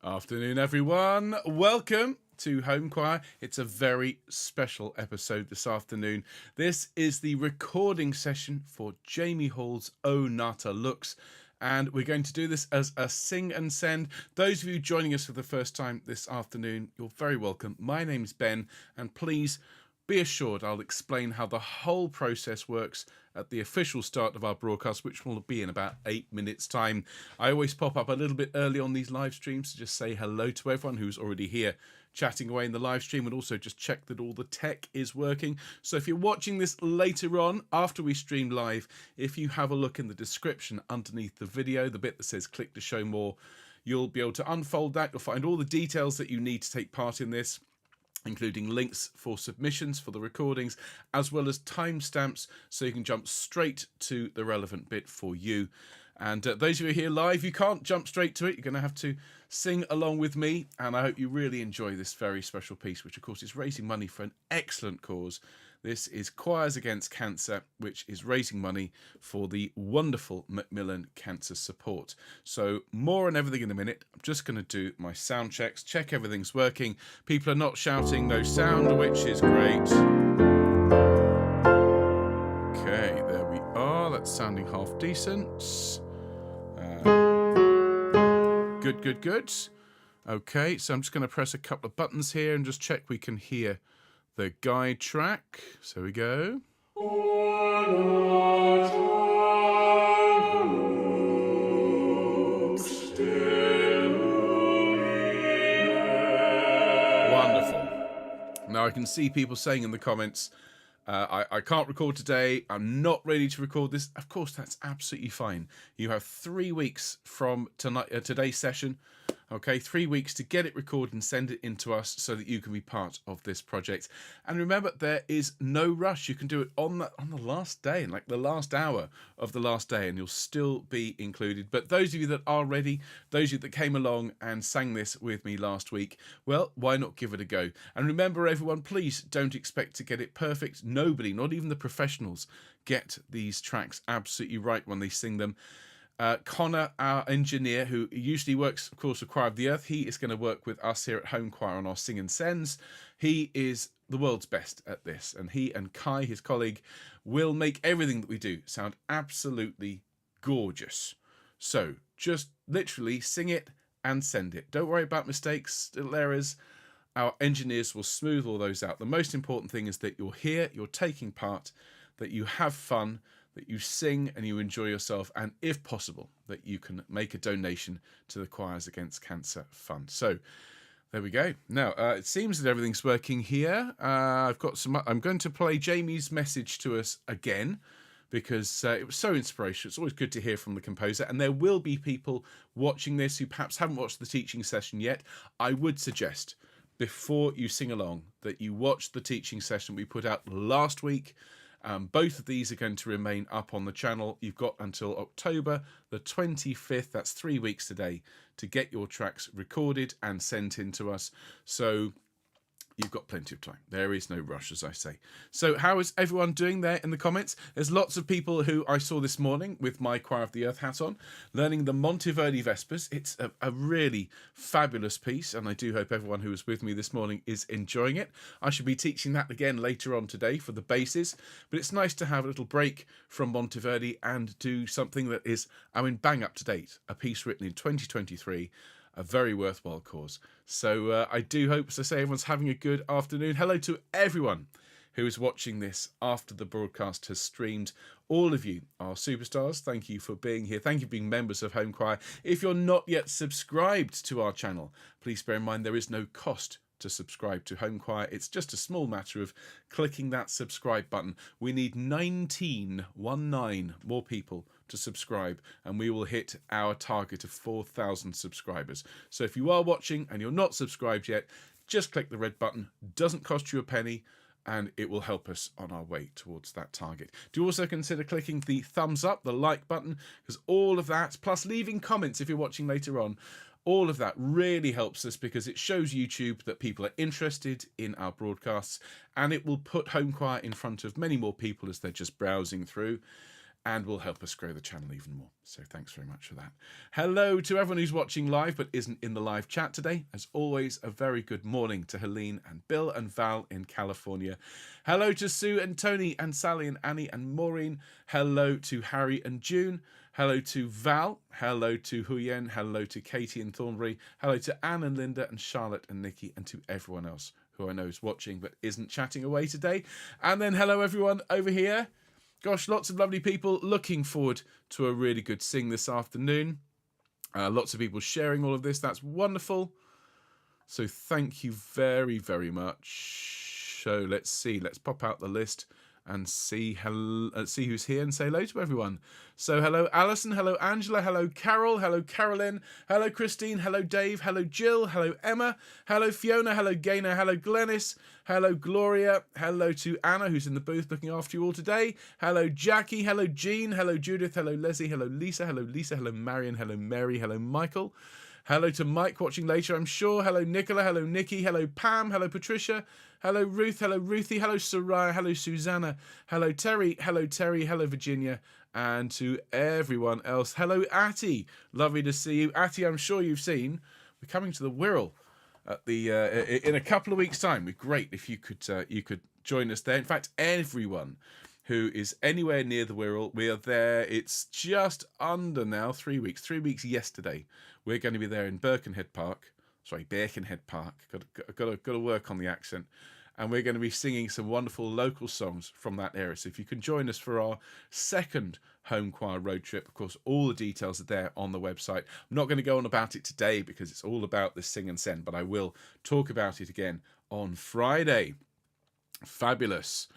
Afternoon, everyone. Welcome to Home Choir. It's a very special episode this afternoon. This is the recording session for Jamie Hall's Oh Nata Looks, and we're going to do this as a sing and send. Those of you joining us for the first time this afternoon, you're very welcome. My name's Ben, and please be assured I'll explain how the whole process works at the official start of our broadcast, which will be in about 8 minutes' time. I always pop up a little bit early on these live streams to just say hello to everyone who's already here chatting away in the live stream, and also just check that all the tech is working. So if you're watching this later on, after we stream live, if you have a look in the description underneath the video, the bit that says click to show more, you'll be able to unfold that. You'll find all the details that you need to take part in this, including links for submissions for the recordings, as well as timestamps, so you can jump straight to the relevant bit for you. And those of you here live, you can't jump straight to it. You're going to have to sing along with me, and I hope you really enjoy this very special piece, which of course is raising money for an excellent cause. This is Choirs Against Cancer, which is raising money for the wonderful Macmillan Cancer Support. So more on everything in a minute. I'm just going to do my sound checks, check everything's working. People are not shouting no sound, which is great. Okay, there we are. That's sounding half decent. Good. Okay, so I'm just going to press a couple of buttons here and just check we can hear the guide track. So we go. Wonderful. Now I can see people saying in the comments, I can't record today. I'm not ready to record this. Of course, that's absolutely fine. You have 3 weeks from today's session. Okay, 3 weeks to get it recorded and send it in to us so that you can be part of this project. And remember, there is no rush. You can do it on the last day, like the last hour of the last day, and you'll still be included. But those of you that are ready, those of you that came along and sang this with me last week, well, why not give it a go? And remember, everyone, please don't expect to get it perfect. Nobody, not even the professionals, get these tracks absolutely right when they sing them. Connor, our engineer, who usually works, of course, with Choir of the Earth, he is going to work with us here at Home Choir on our Sing and Sends. He is the world's best at this, and he and Kai, his colleague, will make everything that we do sound absolutely gorgeous. So just literally sing it and send it. Don't worry about mistakes, little errors. Our engineers will smooth all those out. The most important thing is that you're here, you're taking part, that you have fun, that you sing and you enjoy yourself, and if possible, that you can make a donation to the Choirs Against Cancer Fund. So there we go. Now, it seems that everything's working here. I'm going to play Jamie's message to us again, because it was so inspirational. It's always good to hear from the composer, and there will be people watching this who perhaps haven't watched the teaching session yet. I would suggest, before you sing along, that you watch the teaching session we put out last week. Both of these are going to remain up on the channel. You've got until October the 25th, that's 3 weeks today, to get your tracks recorded and sent in to us. So you've got plenty of time. There is no rush, as I say. So how is everyone doing there in the comments? There's lots of people who I saw this morning with my Choir of the Earth hat on, learning the Monteverdi Vespers. It's a really fabulous piece, and I do hope everyone who was with me this morning is enjoying it. I should be teaching that again later on today for the basses, but it's nice to have a little break from Monteverdi and do something that is, bang up to date, a piece written in 2023, a very worthwhile cause. So I do hope, as I say, everyone's having a good afternoon. Hello to everyone who is watching this after the broadcast has streamed. All of you are superstars. Thank you for being here. Thank you for being members of Home Choir. If you're not yet subscribed to our channel, please bear in mind there is no cost to subscribe to Home Choir. It's just a small matter of clicking that subscribe button. We need 19 more people to subscribe, and we will hit our target of 4,000 subscribers. So if you are watching and you're not subscribed yet, just click the red button. Doesn't cost you a penny, and it will help us on our way towards that target. Do also consider clicking the thumbs up, the like button, because all of that, plus leaving comments if you're watching later on, all of that really helps us, because it shows YouTube that people are interested in our broadcasts, and it will put Home Choir in front of many more people as they're just browsing through. and will help us grow the channel even more. So thanks very much for that. Hello to everyone who's watching live but isn't in the live chat today. As always, a very good morning to Helene and Bill and Val in California. Hello to Sue and Tony and Sally and Annie and Maureen. Hello to Harry and June. Hello to Val. Hello to Huyen. Hello to Katie and Thornbury. Hello to Anne and Linda and Charlotte and Nikki, and to everyone else who I know is watching but isn't chatting away today. And then hello everyone over here. Gosh, lots of lovely people. Looking forward to a really good sing this afternoon. Lots of people sharing all of this. That's wonderful. So thank you very, very much. So let's see. Let's pop out the list and see who's here and say hello to everyone. So hello Alison, hello Angela, hello Carol, hello Carolyn, hello Christine, hello Dave, hello Jill, hello Emma, hello Fiona, hello Gaynor, hello Glennis, hello Gloria, hello to Anna who's in the booth looking after you all today, hello Jackie, hello Jean, hello Judith, hello Leslie, hello Lisa, hello Marion, hello Mary, hello Michael. Hello to Mike watching later, I'm sure. Hello Nicola, hello Nikki, hello Pam, hello Patricia, hello Ruth, hello Ruthie, hello Soraya, hello Susanna, hello Terry, hello Virginia, and to everyone else. Hello Atty, lovely to see you. Atty, I'm sure you've seen, we're coming to the Wirral at the in a couple of weeks' time. It'd be great if you could join us there. In fact, everyone who is anywhere near the Wirral, we are there. It's just under now 3 weeks. 3 weeks yesterday. We're going to be there in Birkenhead Park. Got to work on the accent. And we're going to be singing some wonderful local songs from that area. So if you can join us for our second home choir road trip, of course, all the details are there on the website. I'm not going to go on about it today because it's all about the Sing and Send, but I will talk about it again on Friday. Fabulous.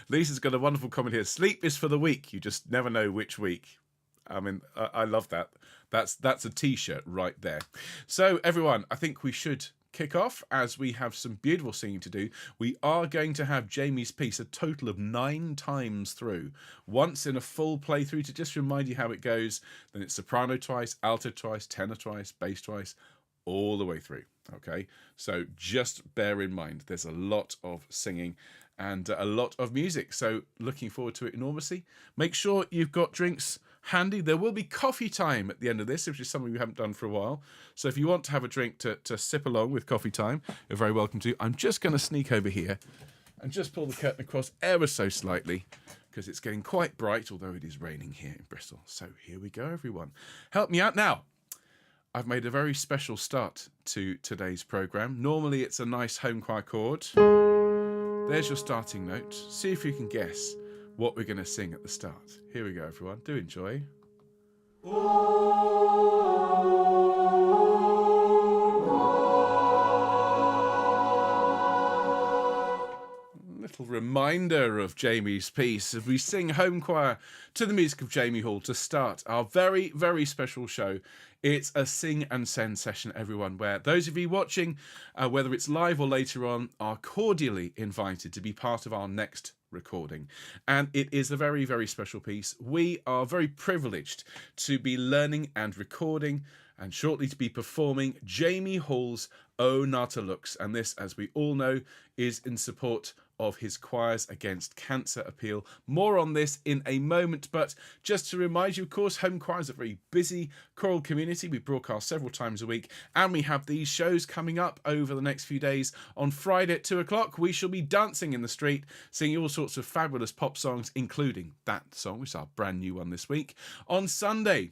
Lisa's got a wonderful comment here. Sleep is for the weak. You just never know which week. I mean, I love that. That's a t-shirt right there. So everyone, I think we should kick off as we have some beautiful singing to do. We are going to have Jamie's piece a total of 9 times through. Once in a full playthrough to just remind you how it goes. Then it's soprano twice, alto twice, tenor twice, bass twice, all the way through. Okay, so just bear in mind there's a lot of singing and a lot of music, so looking forward to it enormously. Make sure you've got drinks handy. There will be coffee time at the end of this, which is something we haven't done for a while, so if you want to have a drink to sip along with coffee time, you're very welcome to. I'm just going to sneak over here and just pull the curtain across ever so slightly because it's getting quite bright, although it is raining here in Bristol. So here we go, everyone. Help me out now. I've made a very special start to today's programme. Normally it's a nice home choir chord. There's your starting note. See if you can guess what we're going to sing at the start. Here we go, everyone. Do enjoy. Little reminder of Jamie's piece as we sing home choir to the music of Jamie Hall to start our very, very special show. It's a sing and send session, everyone, where those of you watching, whether it's live or later on, are cordially invited to be part of our next recording. And it is a very, very special piece. We are very privileged to be learning and recording and shortly to be performing Jamie Hall's O Nata Lux. And this, as we all know, is in support of his Choirs Against Cancer appeal. More on this in a moment, but just to remind you, of course, home choir is a very busy choral community. We broadcast several times a week, and we have these shows coming up over the next few days. On Friday at 2 o'clock, we shall be dancing in the street, singing all sorts of fabulous pop songs, including that song, which is our brand new one this week. On Sunday,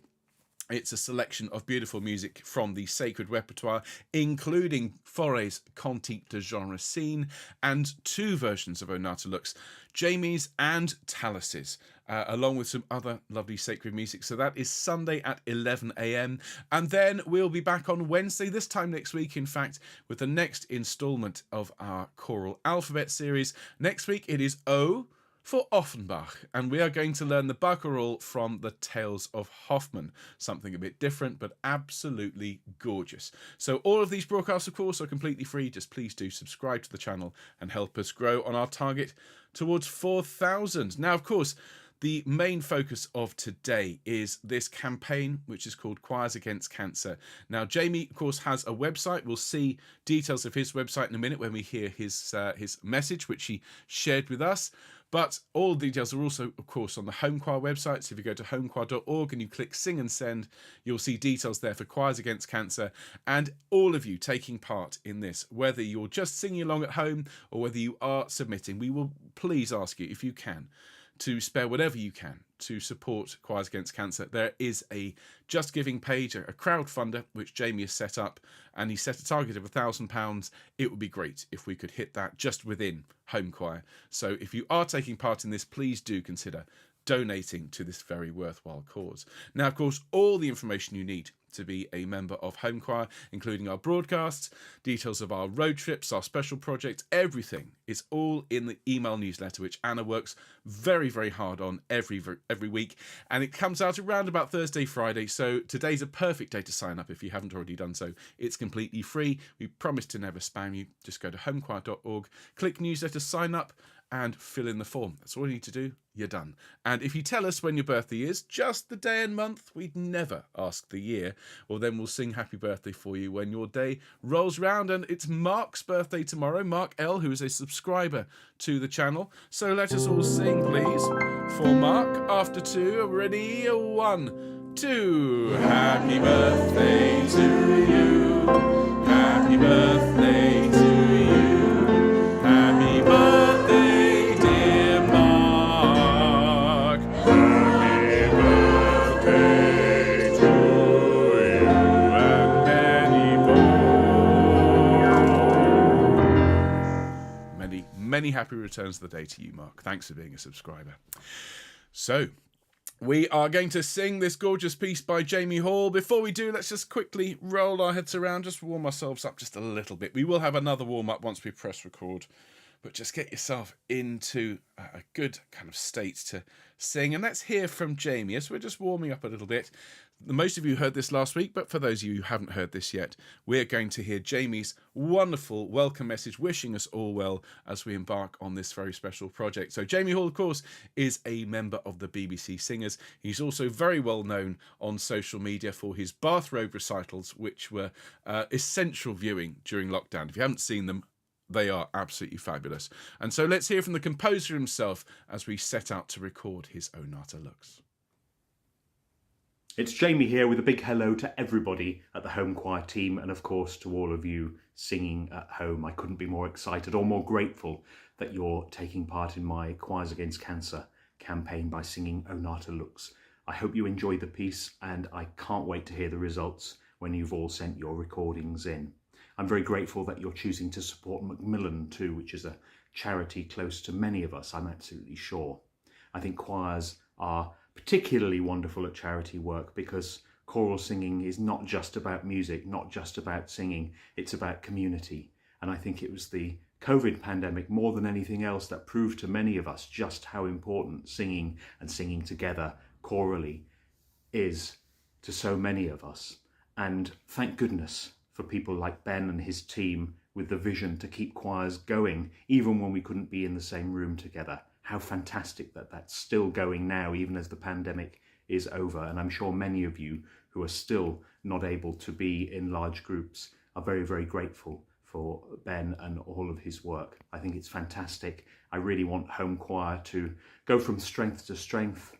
it's a selection of beautiful music from the sacred repertoire, including Fauré's Cantique de Genre Scene and 2 versions of O Nata Lux, Jamie's and Talas's, along with some other lovely sacred music. So that is Sunday at 11 a.m. And then we'll be back on Wednesday, this time next week, in fact, with the next instalment of our choral alphabet series. Next week it is O for Offenbach, and we are going to learn the barcarolle from the Tales of Hoffmann, something a bit different but absolutely gorgeous. So all of these broadcasts, of course, are completely free. Just please do subscribe to the channel and help us grow on our target towards 4,000. Now, of course, the main focus of today is this campaign, which is called Choirs Against Cancer. Now, Jamie, of course, has a website. We'll see details of his website in a minute when we hear his message, which he shared with us. But all the details are also, of course, on the Home Choir website. So if you go to homechoir.org and you click Sing and Send, you'll see details there for Choirs Against Cancer. And all of you taking part in this, whether you're just singing along at home or whether you are submitting, we will please ask you, if you can, to spare whatever you can to support Choirs Against Cancer. There is a Just Giving page, a crowdfunder, which Jamie has set up, and he set a target of £1,000. It would be great if we could hit that just within Home Choir. So if you are taking part in this, please do consider donating to this very worthwhile cause. Now, of course, all the information you need to be a member of Home Choir, including our broadcasts, details of our road trips, our special projects, everything is all in the email newsletter, which Anna works very, very hard on every week. And it comes out around about Thursday, Friday. So today's a perfect day to sign up if you haven't already done so. It's completely free. We promise to never spam you. Just go to homechoir.org, click newsletter, sign up, and fill in the form. That's all you need to do. You're done. And if you tell us when your birthday is, just the day and month, we'd never ask the year. Well, then we'll sing happy birthday for you when your day rolls round. And it's Mark's birthday tomorrow. Mark L, who is a subscriber to the channel. So let us all sing, please, for Mark. After two, ready? 1, 2. Happy birthday to you. Happy birthday to you. Happy birthday, dear Mark. Happy birthday to you and many more. Many happy returns of the day to you, Mark. Thanks for being a subscriber. So, we are going to sing this gorgeous piece by Jamie Hall. Before we do, let's just quickly roll our heads around, just warm ourselves up just a little bit. We will have another warm-up once we press record, but just get yourself into a good kind of state to sing. And let's hear from Jamie as we're just warming up a little bit. Most of you heard this last week, but for those of you who haven't heard this yet, we're going to hear Jamie's wonderful welcome message, wishing us all well as we embark on this very special project. So Jamie Hall, of course, is a member of the BBC Singers. He's also very well known on social media for his bathrobe recitals, which were essential viewing during lockdown. If you haven't seen them, they are absolutely fabulous. And so let's hear from the composer himself as we set out to record his O Nata Lux. It's Jamie here with a big hello to everybody at the Home Choir team and of course to all of you singing at home. I couldn't be more excited or more grateful that you're taking part in my Choirs Against Cancer campaign by singing O Nata Lux. I hope you enjoy the piece and I can't wait to hear the results when you've all sent your recordings in. I'm very grateful that you're choosing to support Macmillan too, which is a charity close to many of us, I'm absolutely sure. I think choirs are particularly wonderful at charity work because choral singing is not just about music, not just about singing, it's about community. And I think it was the COVID pandemic more than anything else that proved to many of us just how important singing and singing together chorally is to so many of us. And thank goodness for people like Ben and his team with the vision to keep choirs going even when we couldn't be in the same room together. How fantastic that that's still going now, even as the pandemic is over. And I'm sure many of you who are still not able to be in large groups are very, very grateful for Ben and all of his work. I think it's fantastic. I really want Home Choir to go from strength to strength.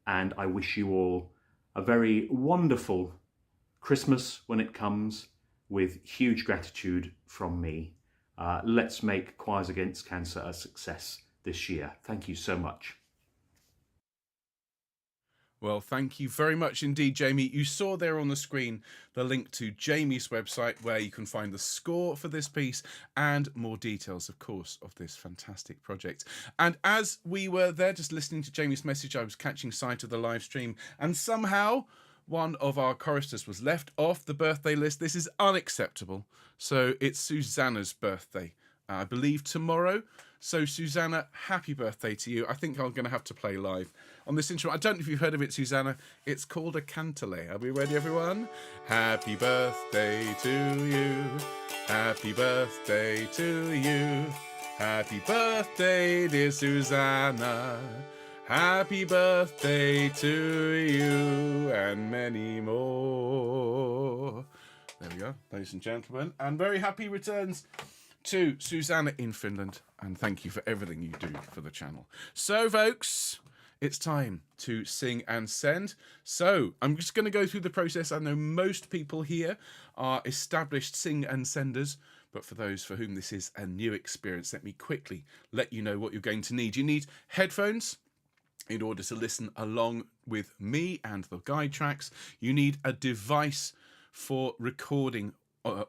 And I wish you all a very wonderful Christmas when it comes, with huge gratitude from me. Let's make Choirs Against Cancer a success this year. Thank you so much. Well, thank you very much indeed, Jamie. You saw there on the screen the link to Jamie's website where you can find the score for this piece and more details, of course, of this fantastic project. And as we were there just listening to Jamie's message, I was catching sight of the live stream and somehow one of our choristers was left off the birthday list. This is unacceptable. So it's Susanna's birthday, I believe tomorrow. So Susanna, happy birthday to you. I think I'm going to have to play live on this instrument. I don't know if you've heard of it, Susanna. It's called a cantilé. Are we ready, everyone? Happy birthday to you. Happy birthday to you. Happy birthday, dear Susanna. Happy birthday to you and many more. There we go, ladies and gentlemen. And very happy returns to Susanna in Finland, and thank you for everything you do for the channel. So, folks, it's time to sing and send. So, I'm just going to go through the process. I know most people here are established sing and senders, but for those for whom this is a new experience, let me quickly let you know what you're going to need. You need headphones in order to listen along with me and the guide tracks. You need a device for recording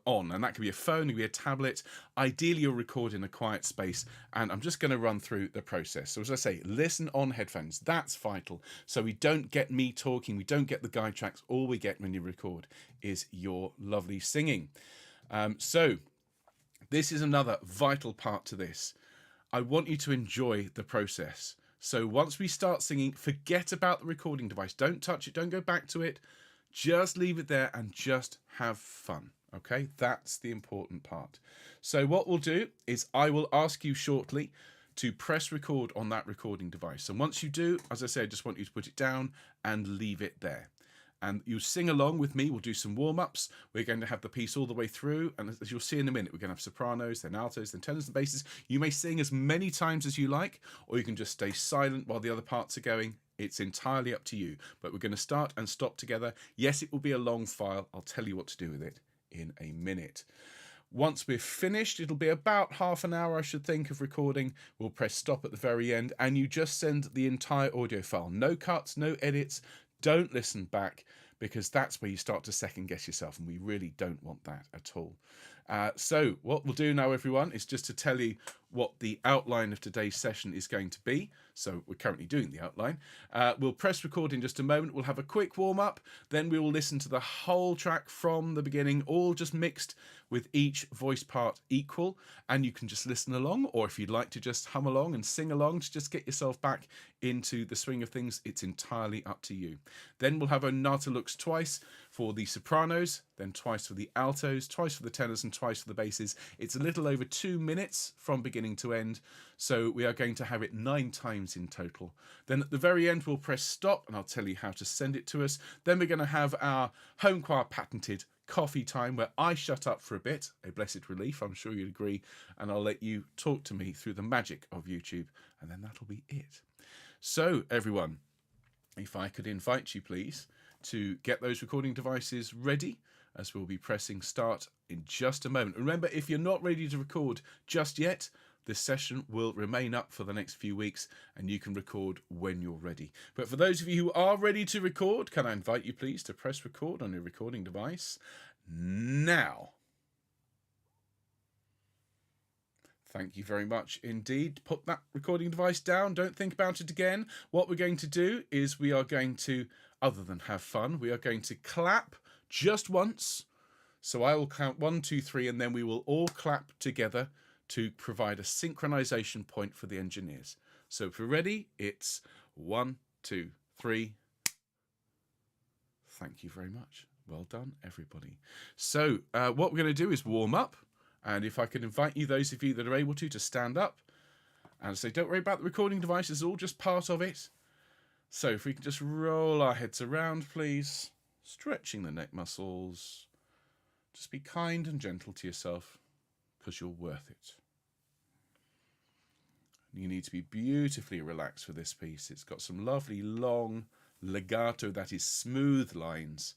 on, and that could be a phone, it could be a tablet. Ideally, you'll record in a quiet space, and I'm just going to run through the process. So as I say, listen on headphones. That's vital. So we don't get me talking, we don't get the guide tracks. All we get when you record is your lovely singing. So this is another vital part to this. I want you to enjoy the process. So once we start singing, forget about the recording device. Don't touch it, don't go back to it. Just leave it there and just have fun. Okay, that's the important part. So what we'll do is I will ask you shortly to press record on that recording device. And once you do, as I say, I just want you to put it down and leave it there. And you sing along with me. We'll do some warm-ups. We're going to have the piece all the way through. And as you'll see in a minute, we're going to have sopranos, then altos, then tenors and basses. You may sing as many times as you like, or you can just stay silent while the other parts are going. It's entirely up to you. But we're going to start and stop together. Yes, it will be a long file. I'll tell you what to do with it in a minute. Once we're finished, it'll be about half an hour, I should think, of recording. We'll press stop at the very end, and you just send the entire audio file. No cuts, no edits. Don't listen back, because that's where you start to second guess yourself, and we really don't want that at all. So what we'll do now, everyone, is just to tell you what the outline of today's session is going to be. So we're currently doing the outline. We'll press record in just a moment. We'll have a quick warm-up. Then we will listen to the whole track from the beginning, all just mixed with each voice part equal. And you can just listen along, or if you'd like to just hum along and sing along to just get yourself back into the swing of things, it's entirely up to you. Then we'll have a Nata looks twice for the sopranos, then twice for the altos, twice for the tenors, and twice for the basses. It's a little over 2 minutes from beginning to end, so we are going to have it 9 times in total. Then at the very end, we'll press stop, and I'll tell you how to send it to us. Then we're going to have our home choir patented coffee time, where I shut up for a bit, a blessed relief, I'm sure you'd agree, and I'll let you talk to me through the magic of YouTube, and then that'll be it. So, everyone, if I could invite you, please, to get those recording devices ready, as we'll be pressing start in just a moment. Remember, if you're not ready to record just yet, this session will remain up for the next few weeks, and you can record when you're ready. But for those of you who are ready to record, can I invite you, please, to press record on your recording device now. Thank you very much indeed. Put that recording device down. Don't think about it again. What we're going to do is we are going to, other than have fun, we are going to clap just once. So I will count 1, 2, 3, and then we will all clap together to provide a synchronization point for the engineers. So if we're ready, it's 1, 2, 3. Thank you very much. Well done, everybody. So what we're going to do is warm up. And if I could invite you, those of you that are able to stand up and say, don't worry about the recording device, it's all just part of it. So if we can just roll our heads around, please, stretching the neck muscles. Just be kind and gentle to yourself, because you're worth it. You need to be beautifully relaxed for this piece. It's got some lovely long legato, that is smooth lines.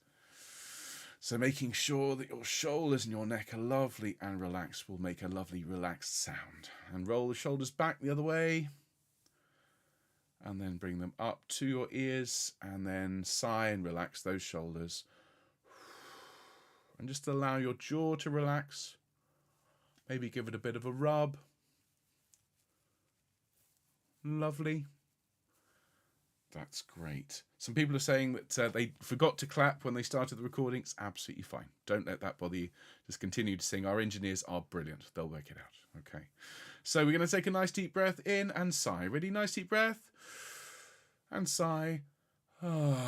So making sure that your shoulders and your neck are lovely and relaxed will make a lovely relaxed sound. And roll the shoulders back the other way. And then bring them up to your ears, and then sigh and relax those shoulders. And just allow your jaw to relax. Maybe give it a bit of a rub. Lovely. That's great. Some people are saying that they forgot to clap when they started the recording. It's absolutely fine. Don't let that bother you. Just continue to sing. Our engineers are brilliant. They'll work it out. Okay. So we're going to take a nice deep breath in and sigh. Ready? Nice deep breath. And sigh. And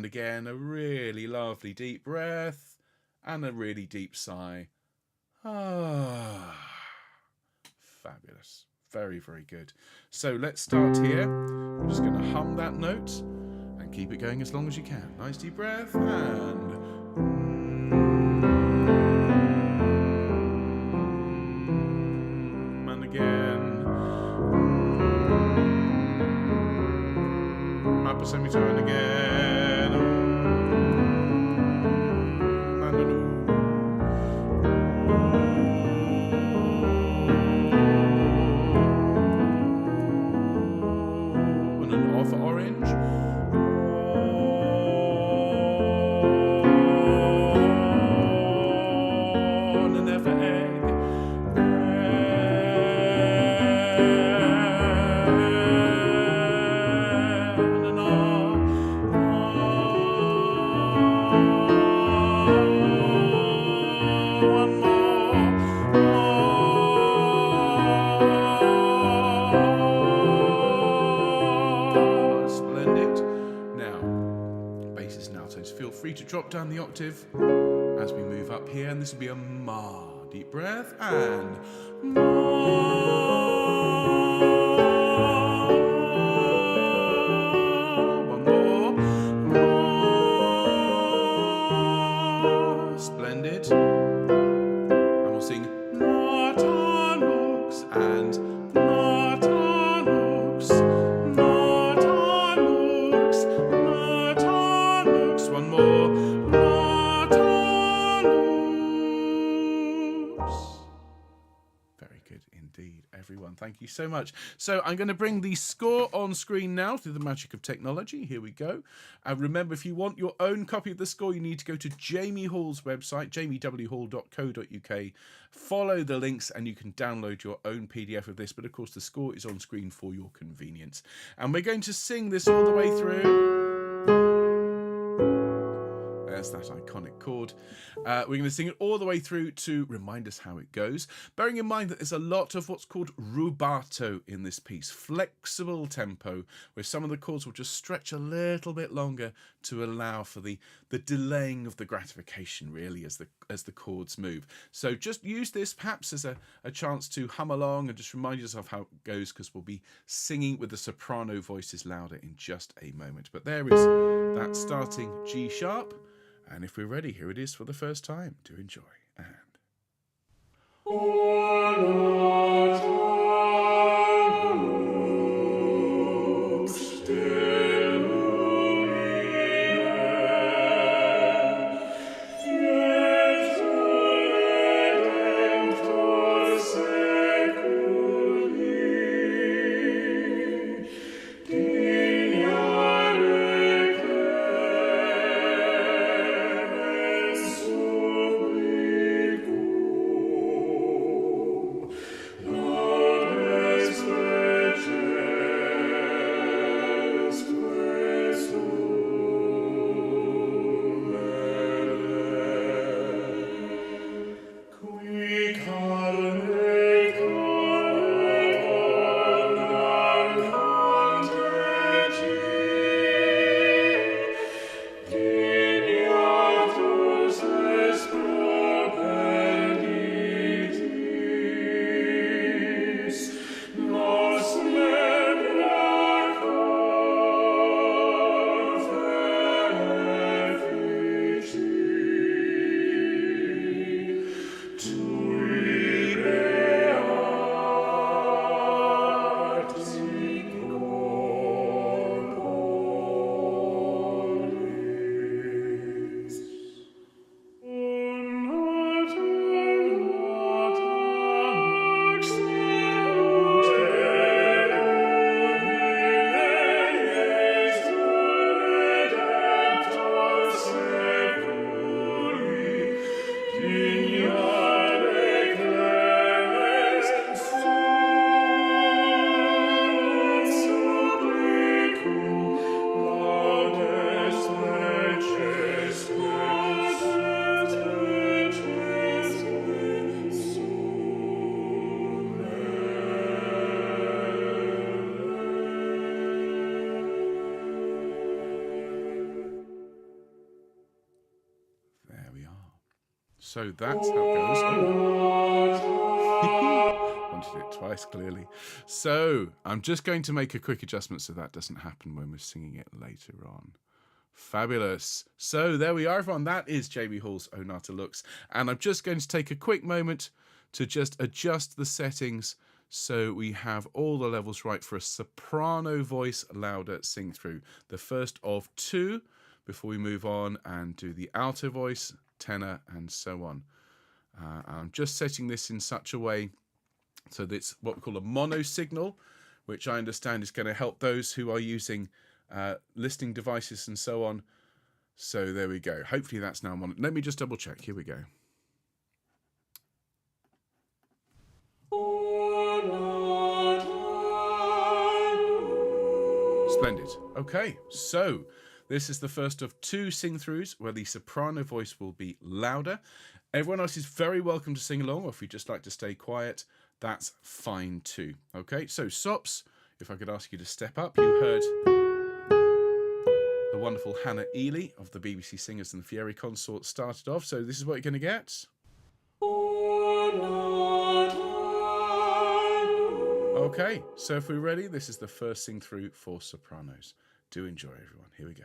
again, a really lovely deep breath. And a really deep sigh. Fabulous. Very, very good. So let's start here. We're just going to hum that note and keep it going as long as you can. Nice deep breath and... one more. Splendid. Now, basses and altos, feel free to drop down the octave as we move up here, and this will be a ma. Deep breath and ma. One more. Ma. Splendid. And we'll sing Nata looks and Nata looks, Nata looks, Nata looks. One more. Nata looks. Very good indeed, everyone. Thank you so much. So I'm going to bring the score on screen now through the magic of technology. Here we go. And remember, if you want your own copy of the score, you need to go to Jamie Hall's website, jamiewhall.co.uk. Follow the links and you can download your own PDF of this. But of course, the score is on screen for your convenience. And we're going to sing this all the way through. There's that iconic chord. We're going to sing it all the way through to remind us how it goes. Bearing in mind that there's a lot of what's called rubato in this piece, flexible tempo, where some of the chords will just stretch a little bit longer to allow for the delaying of the gratification, really, as the chords move. So just use this perhaps as a chance to hum along and just remind yourself how it goes, because we'll be singing with the soprano voices louder in just a moment. But there is that starting G sharp. And if we're ready, here it is for the first time. Do enjoy. And so that's how it goes. Oh. Wanted it twice, clearly. So I'm just going to make a quick adjustment so that doesn't happen when we're singing it later on. Fabulous. So there we are, everyone. That is Jamie Hall's O Nata Looks. And I'm just going to take a quick moment to just adjust the settings so we have all the levels right for a soprano voice louder sing through. The first of two before we move on and do the alto voice, tenor, and so on. I'm just setting this in such a way so that it's what we call a mono signal, which I understand is going to help those who are using listening devices and so on. So there we go. Hopefully that's now mono. Let me just double check. Here we go. Splendid. Okay, so This is the first of 2 sing-throughs where the soprano voice will be louder. Everyone else is very welcome to sing along, or if you'd just like to stay quiet, that's fine too. Okay, so Sops, if I could ask you to step up. You heard the wonderful Hannah Ely of the BBC Singers and the Fieri Consort started off, so this is what you're going to get. Okay, so if we're ready, this is the first sing-through for sopranos. Do enjoy, everyone. Here we go.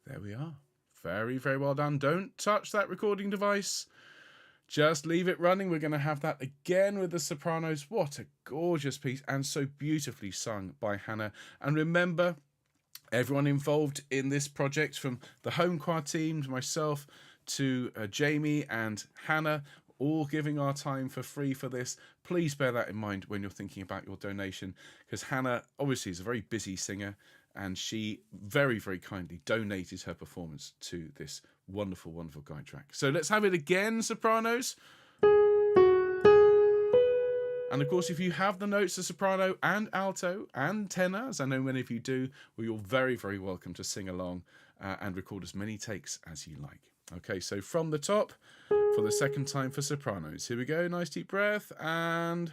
There we are. Very, very well done. Don't touch that recording device. Just leave it running. We're going to have that again with the sopranos. What a gorgeous piece, and so beautifully sung by Hannah. And remember, everyone involved in this project, from the home choir team to myself to Jamie and Hannah, all giving our time for free for this. Please bear that in mind when you're thinking about your donation, because Hannah obviously is a very busy singer, and she very, very kindly donated her performance to this wonderful, wonderful guide track. So let's have it again, sopranos. And of course, if you have the notes of soprano and alto and tenor, as I know many of you do, well, you're very, very welcome to sing along and record as many takes as you like. Okay, so from the top for the second time for sopranos. Here we go. Nice deep breath and...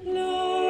Lord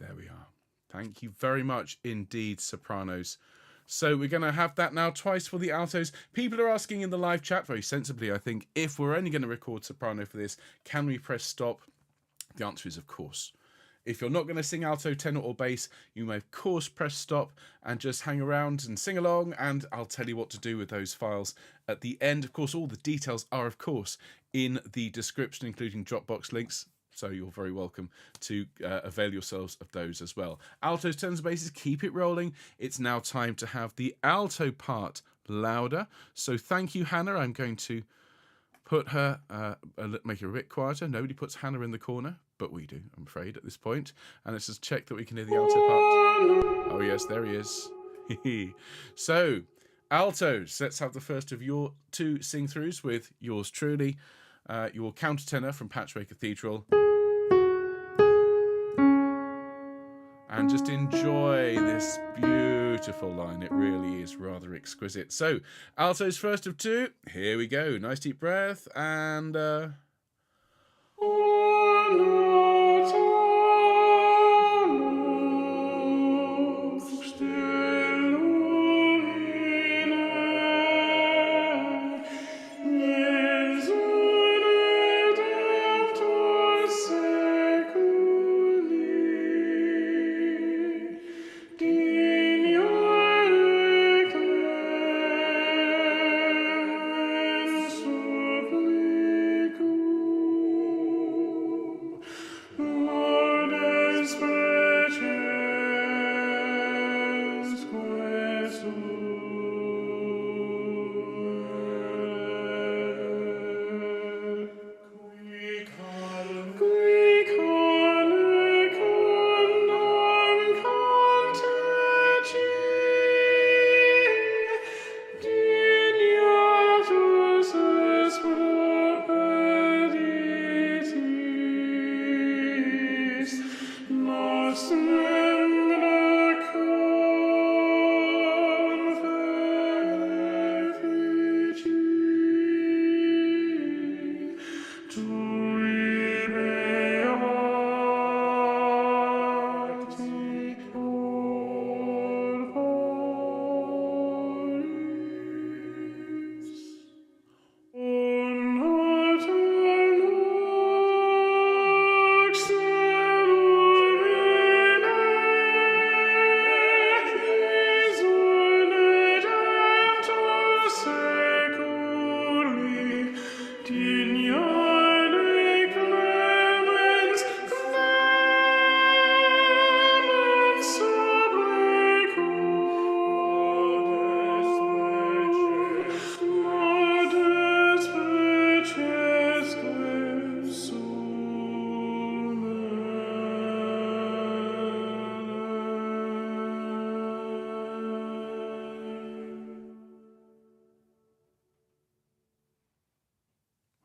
There we are. Thank you very much indeed, sopranos. So we're going to have that now twice for the altos. People are asking in the live chat, very sensibly, I think, if we're only going to record soprano for this, can we press stop? The answer is, of course. If you're not going to sing alto, tenor, or bass, you may, of course, press stop and just hang around and sing along, and I'll tell you what to do with those files at the end. Of course, all the details are, of course, in the description, including Dropbox links. So you're very welcome to avail yourselves of those as well. Altos, tenors, and basses, keep it rolling. It's now time to have the alto part louder. So thank you, Hannah. I'm going to put her, make her a bit quieter. Nobody puts Hannah in the corner, but we do, I'm afraid, at this point. And let's just check that we can hear the alto part. Oh, yes, there he is. So, altos, let's have the first of your two sing-throughs with yours truly, your countertenor from Patchway Cathedral. And just enjoy this beautiful line. It really is rather exquisite. So, altos first of two. Here we go. Nice deep breath. And...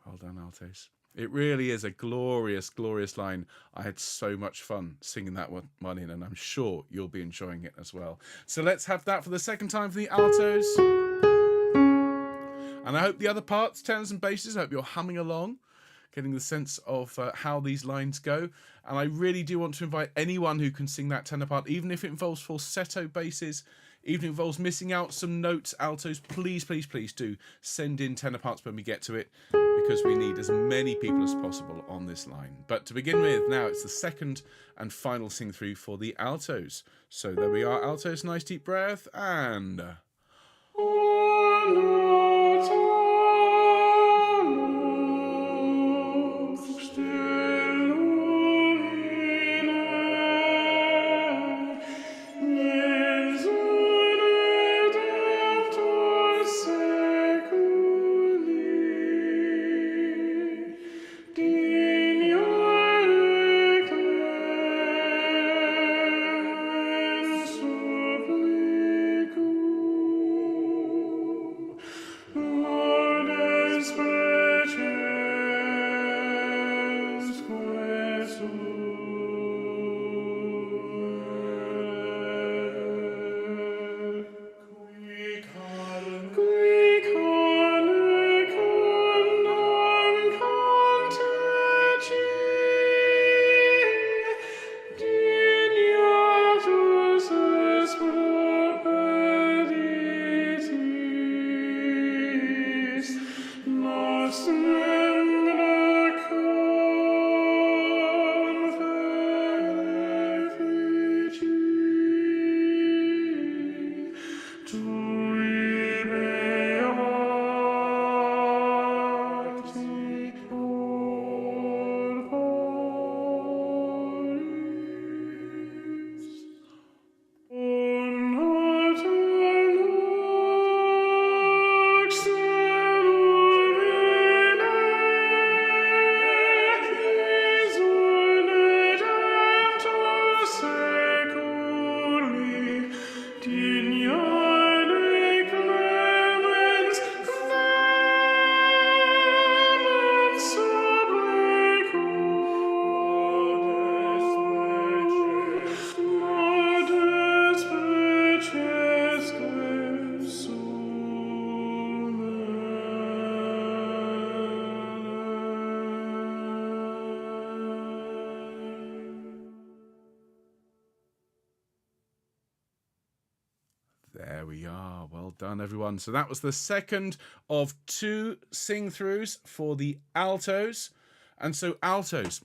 Well done, altos. It really is a glorious, glorious line. I had so much fun singing that one in, and I'm sure you'll be enjoying it as well. So let's have that for the second time for the altos. And I hope the other parts, tenors and basses, I hope you're humming along, getting the sense of how these lines go. And I really do want to invite anyone who can sing that tenor part, even if it involves falsetto basses, even if it involves missing out some notes, altos, please, please, please do send in tenor parts when we get to it, because we need as many people as possible on this line. But to begin with, now it's the second and final sing through for the altos. So there we are, altos, nice deep breath, and... There we are. Well done, everyone. So that was the second of 2 sing-throughs for the altos. And so altos,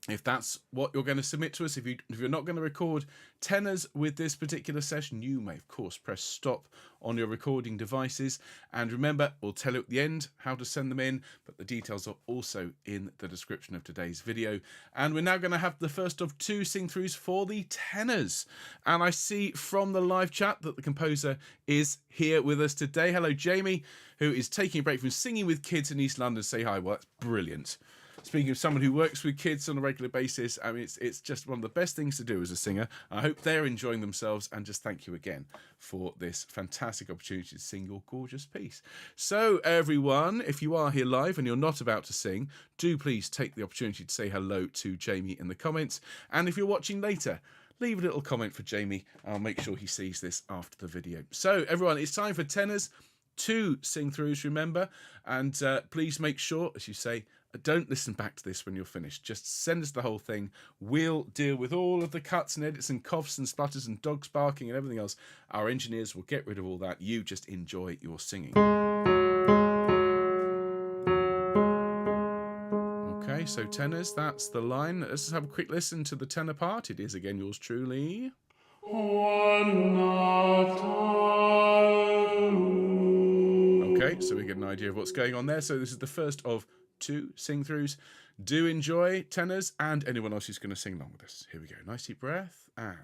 if that's what you're going to submit to us, if you're not going to record tenors with this particular session, you may, of course, press stop on your recording devices. And remember, we'll tell you at the end how to send them in, but the details are also in the description of today's video. And we're now going to have the first of 2 sing-throughs for the tenors. And I see from the live chat that the composer is here with us today. Hello, Jamie, who is taking a break from singing with kids in East London. Say hi. Well, that's brilliant. Speaking of someone who works with kids on a regular basis, I mean, it's just one of the best things to do as a singer. I hope they're enjoying themselves, and just thank you again for this fantastic opportunity to sing your gorgeous piece. So, everyone, if you are here live and you're not about to sing, do please take the opportunity to say hello to Jamie in the comments. And if you're watching later, leave a little comment for Jamie. I'll make sure he sees this after the video. So, everyone, it's time for tenors. 2 sing-throughs, remember, and please make sure, as you say, don't listen back to this when you're finished. Just send us the whole thing. We'll deal with all of the cuts and edits and coughs and splutters and dogs barking and everything else. Our engineers will get rid of all that. You just enjoy your singing. Okay, so tenors, that's the line. Let's just have a quick listen to the tenor part. It is again yours truly. Okay, so we get an idea of what's going on there. So this is the first of 2 sing-throughs. Do enjoy, tenors, and anyone else who's going to sing along with us. Here we go. Nice deep breath, and...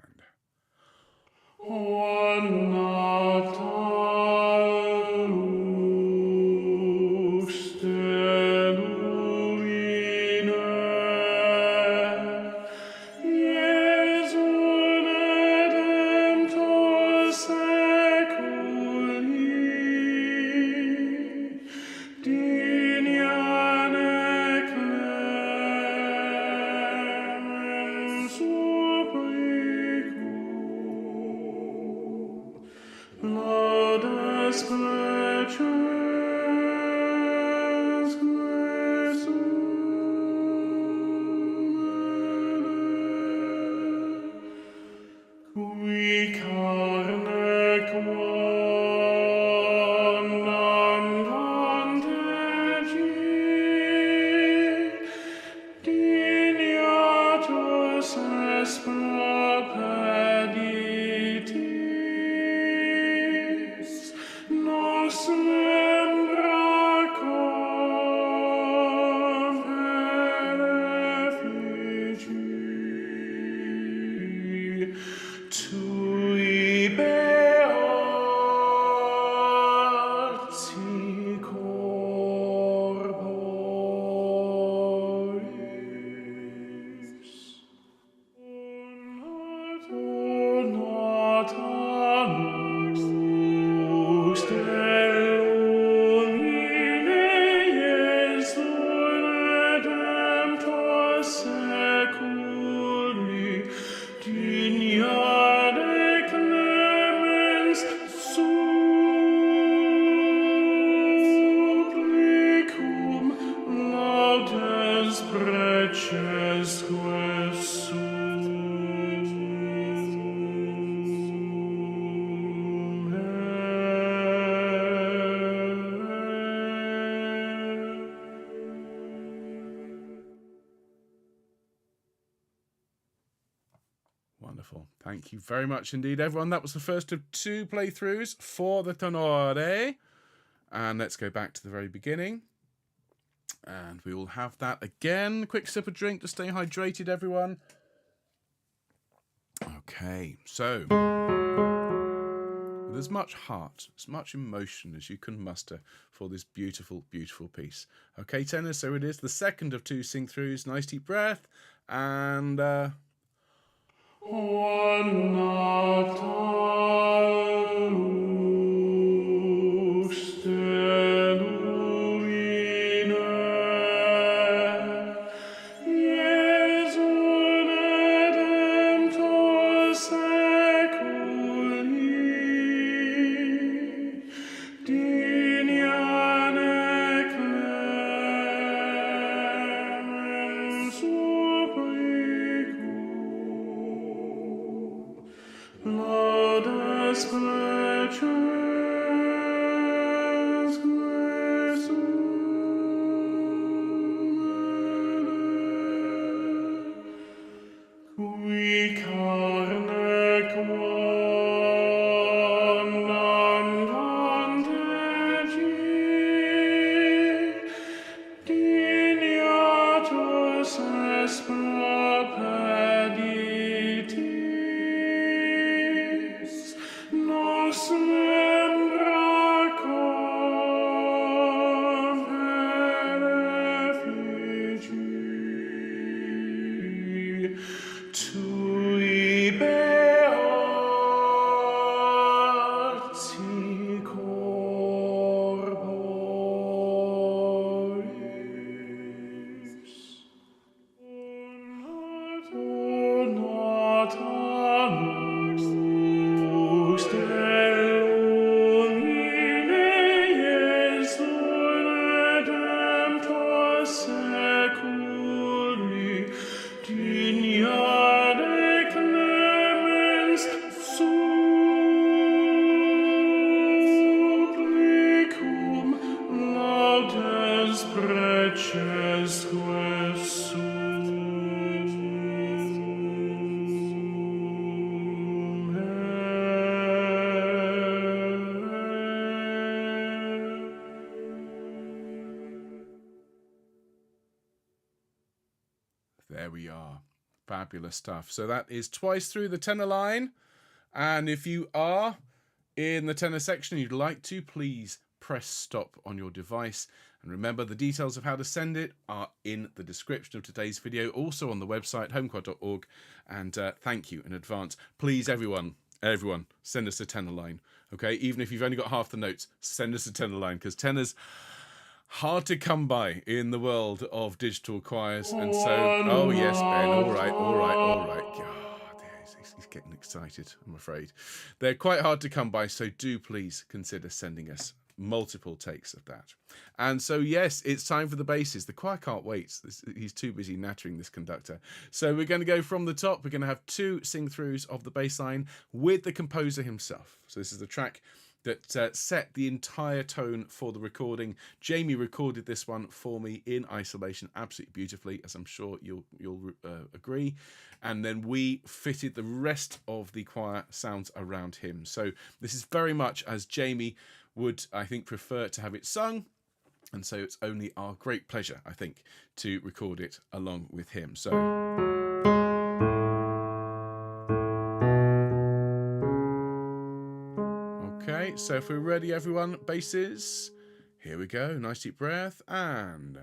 Wonderful. Thank you very much indeed, everyone. That was the first of 2 playthroughs for the tenore. And let's go back to the very beginning. And we will have that again. Quick sip of drink to stay hydrated, everyone. Okay, so with as much heart, as much emotion as you can muster for this beautiful, beautiful piece. Okay, tenors, so it is the second of 2 sing-throughs. Nice deep breath. And... There we are. Fabulous stuff. So that is twice through the tenor line. And if you are in the tenor section and you'd like to, please press stop on your device. And remember, the details of how to send it are in the description of today's video, also on the website, homechoir.org. And thank you in advance. Please, everyone, send us a tenor line. Okay, even if you've only got half the notes, send us a tenor line, because tenors hard to come by in the world of digital choirs. And so, oh yes, Ben, all right. God, he's getting excited, I'm afraid. They're quite hard to come by, so do please consider sending us multiple takes of that. And so, yes, it's time for the basses. The choir can't wait. He's too busy nattering, this conductor. So we're going to go from the top. We're going to have two sing-throughs of the bass line with the composer himself. So this is the track that set the entire tone for the recording. Jamie recorded this one for me in isolation absolutely beautifully, as I'm sure you'll agree. And then we fitted the rest of the choir sounds around him. So this is very much as Jamie would, I think, prefer to have it sung. And so it's only our great pleasure, I think, to record it along with him. So okay, so if we're ready, everyone, basses, here we go. Nice deep breath, and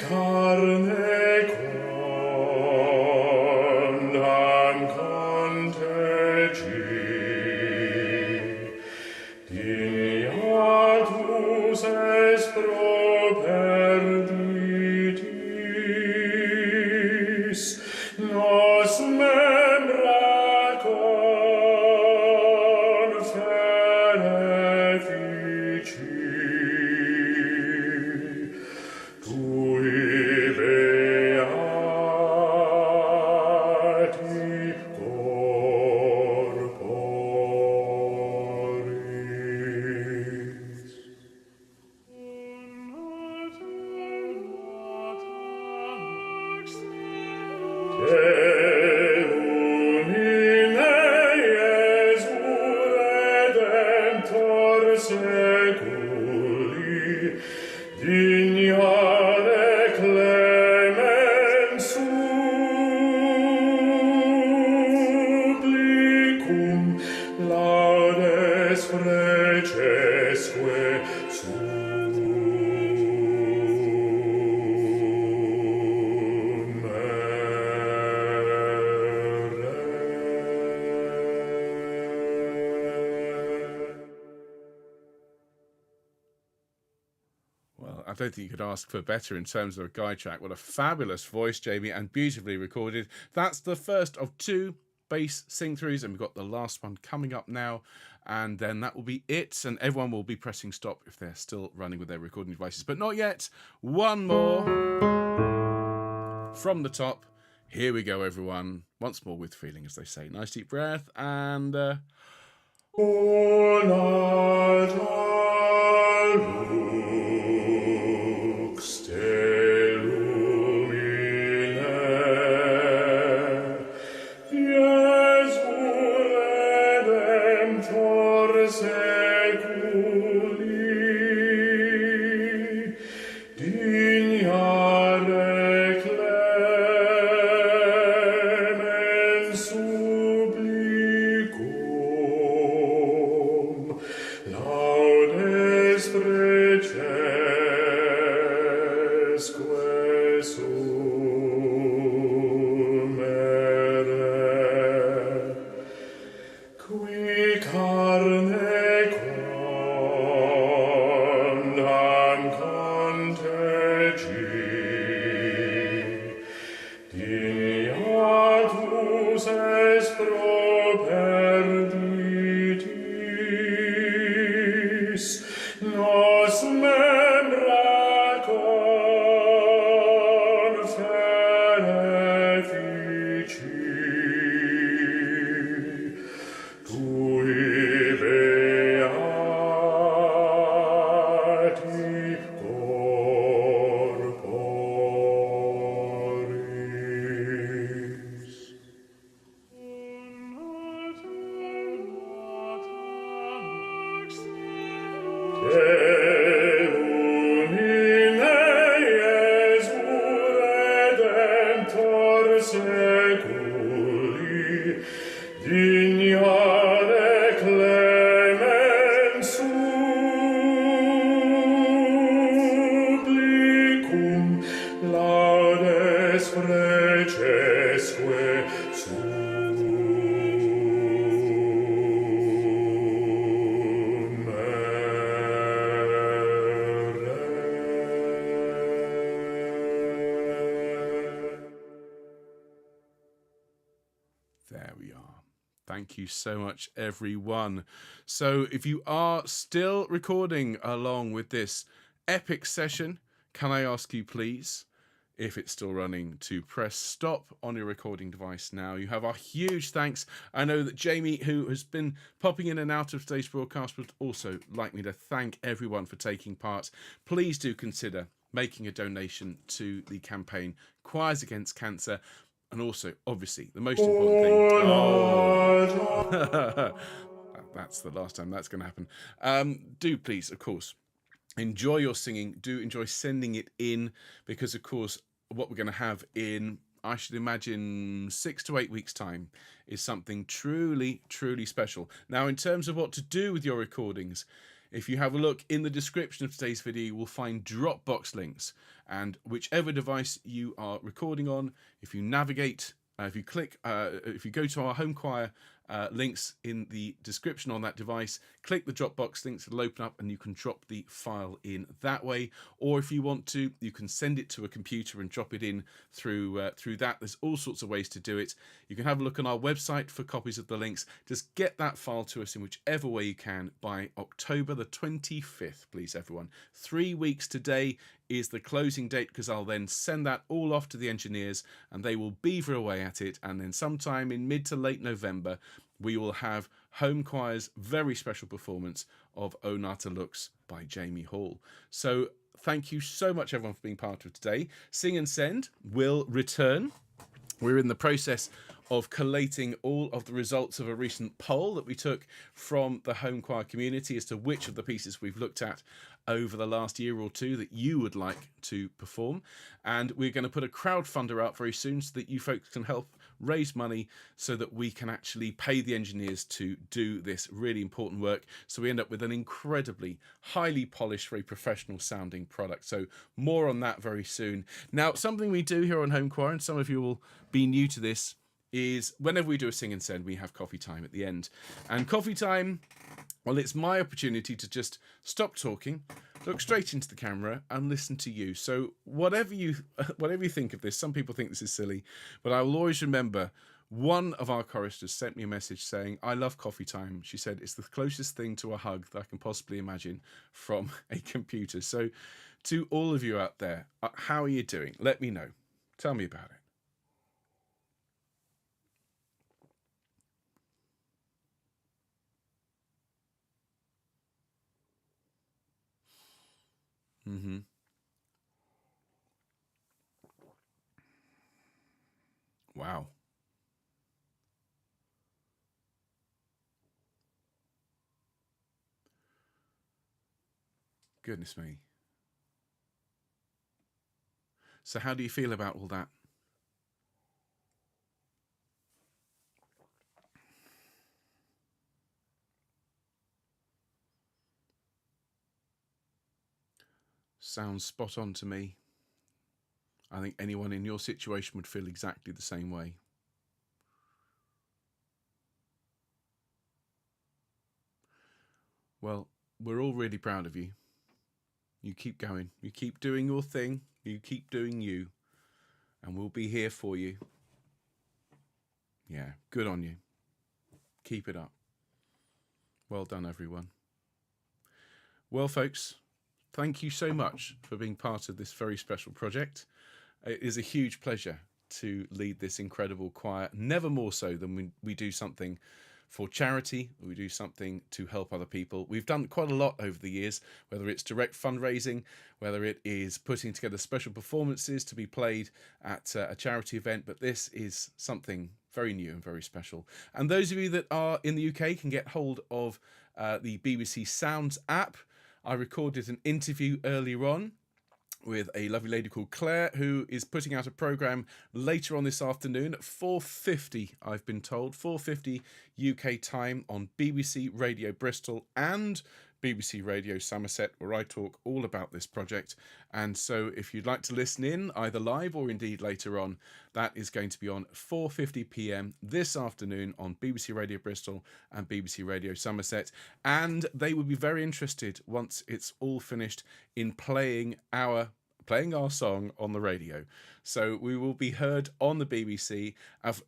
carne. I don't think you could ask for better in terms of a guide track. What a fabulous voice, Jamie, and beautifully recorded. That's the first of 2 bass sing-throughs, and we've got the last one coming up now, and then that will be it, and everyone will be pressing stop if they're still running with their recording devices. But not yet. One more from the top. Here we go, everyone. Once more with feeling, as they say. Nice deep breath, and... There we are. Thank you so much, everyone. So if you are still recording along with this epic session, can I ask you, please, if it's still running, to press stop on your recording device now. You have our huge thanks. I know that Jamie, who has been popping in and out of today's broadcast, would also like me to thank everyone for taking part. Please do consider making a donation to the campaign Choirs Against Cancer. And also, obviously, the most important thing... Oh. That's the last time that's going to happen. Do please, of course, enjoy your singing. Do enjoy sending it in, because, of course, what we're going to have in, I should imagine, 6 to 8 weeks' time is something truly, truly special. Now, in terms of what to do with your recordings, if you have a look in the description of today's video, you will find Dropbox links. And whichever device you are recording on, if you navigate, if you go to our home choir links in the description on that device, click the Dropbox links, it'll open up and you can drop the file in that way. Or if you want to, you can send it to a computer and drop it in through that. There's all sorts of ways to do it. You can have a look on our website for copies of the links. Just get that file to us in whichever way you can by October the 25th, please, everyone. 3 weeks today is the closing date, because I'll then send that all off to the engineers and they will beaver away at it, and then sometime in mid to late November we will have Home Choir's very special performance of O Nata Lux by Jamie Hall. So thank you so much, everyone, for being part of today. Sing and Send will return. We're in the process of collating all of the results of a recent poll that we took from the home choir community as to which of the pieces we've looked at over the last year or two that you would like to perform. And we're going to put a crowdfunder out very soon so that you folks can help raise money so that we can actually pay the engineers to do this really important work. So we end up with an incredibly highly polished, very professional sounding product. So more on that very soon. Now, something we do here on Home Choir, and some of you will be new to this, is whenever we do a Sing and Send, we have coffee time at the end. And coffee time Well, it's my opportunity to just stop talking, look straight into the camera, and listen to you. So whatever you whatever you think of this, some people think this is silly, but I will always remember one of our choristers sent me a message saying, "I love coffee time." She said it's the closest thing to a hug that I can possibly imagine from a computer. So to all of you out there, how are you doing? Let me know. Tell me about it. Wow. Goodness me. So how do you feel about all that? Sounds spot on to me. I think anyone in your situation would feel exactly the same way. Well, we're all really proud of you. You keep going. You keep doing your thing. You keep doing you. And we'll be here for you. Yeah, good on you. Keep it up. Well done, everyone. Well, folks, thank you so much for being part of this very special project. It is a huge pleasure to lead this incredible choir, never more so than when we do something for charity, we do something to help other people. We've done quite a lot over the years, whether it's direct fundraising, whether it is putting together special performances to be played at a charity event, but this is something very new and very special. And those of you that are in the UK can get hold of the BBC Sounds app. I recorded an interview earlier on with a lovely lady called Claire, who is putting out a programme later on this afternoon at 4:50, I've been told, 4:50 UK time on BBC Radio Bristol and BBC Radio Somerset, where I talk all about this project. And so if you'd like to listen in, either live or indeed later on, that is going to be on 4:50 p.m. this afternoon on BBC Radio Bristol and BBC Radio Somerset. And they will be very interested once it's all finished in playing our song on the radio. So we will be heard on the BBC.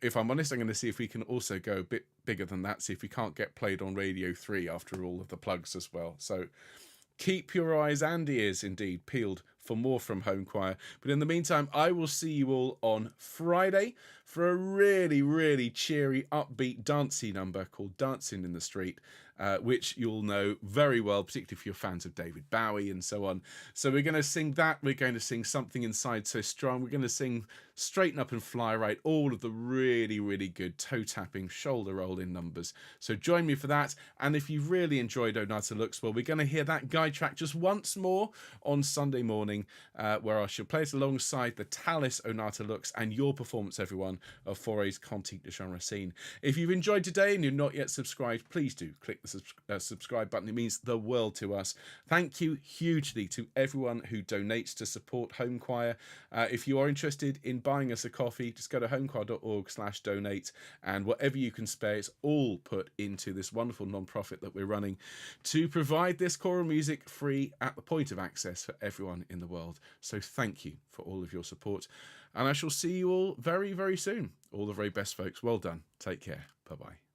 If I'm honest, I'm going to see if we can also go a bit bigger than that, see if we can't get played on Radio 3 after all of the plugs as well. So keep your eyes and ears indeed peeled for more from Home Choir. But in the meantime, I will see you all on Friday for a really, really cheery, upbeat, dancey number called Dancing in the Street, which you'll know very well, particularly if you're fans of David Bowie and so on. So we're going to sing that. We're going to sing Something Inside So Strong. We're going to sing Straighten Up and Fly Right, all of the really, really good toe-tapping, shoulder-rolling numbers. So join me for that. And if you've really enjoyed O Nata Looks, well, we're going to hear that guide track just once more on Sunday morning, where I shall play it alongside the Tallis O Nata Looks and your performance, everyone, of Foray's Cantique de Jean Racine. If you've enjoyed today and you're not yet subscribed, please do click the subscribe button. It means the world to us. Thank you hugely to everyone who donates to support Home Choir. If you are interested in buying us a coffee, just go to homechoir.org/donate, and whatever you can spare, it's all put into this wonderful non-profit that we're running to provide this choral music free at the point of access for everyone in the world. So thank you for all of your support, and I shall see you all very, very soon. All the very best, folks. Well done. Take care. Bye-bye.